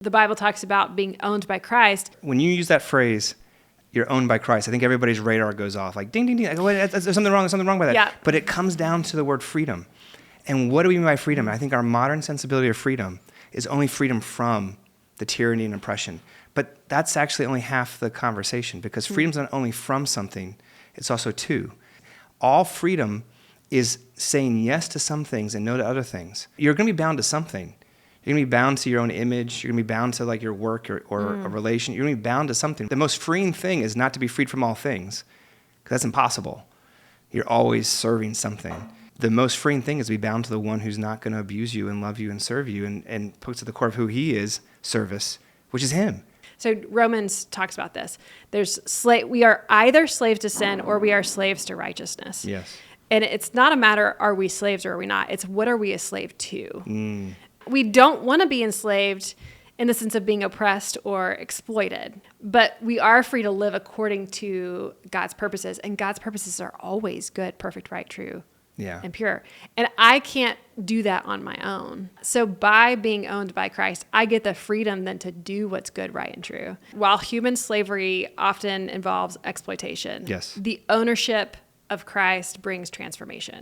The Bible talks about being owned by Christ. When you use that phrase, you're owned by Christ, I think everybody's radar goes off like ding, ding, ding. Like, wait, there's something wrong by that. Yeah. But it comes down to the word freedom. And what do we mean by freedom? I think our modern sensibility of freedom is only freedom from the tyranny and oppression. But that's actually only half the conversation, because freedom's not only from something, it's also to. All freedom is saying yes to some things and no to other things. You're going to be bound to something. You're going to be bound to your own image. You're going to be bound to like your work or a relation. You're going to be bound to something. The most freeing thing is not to be freed from all things, because that's impossible. You're always serving something. The most freeing thing is to be bound to the one who's not going to abuse you and love you and serve you and puts at the core of who he is, service, which is him. So Romans talks about this. We are either slaves to sin or we are slaves to righteousness. Yes. And it's not a matter, are we slaves or are we not? It's what are we a slave to? We don't want to be enslaved in the sense of being oppressed or exploited, but we are free to live according to God's purposes. And God's purposes are always good, perfect, right, true, and pure. And I can't do that on my own. So by being owned by Christ, I get the freedom then to do what's good, right, and true. While human slavery often involves exploitation, yes, the ownership of Christ brings transformation.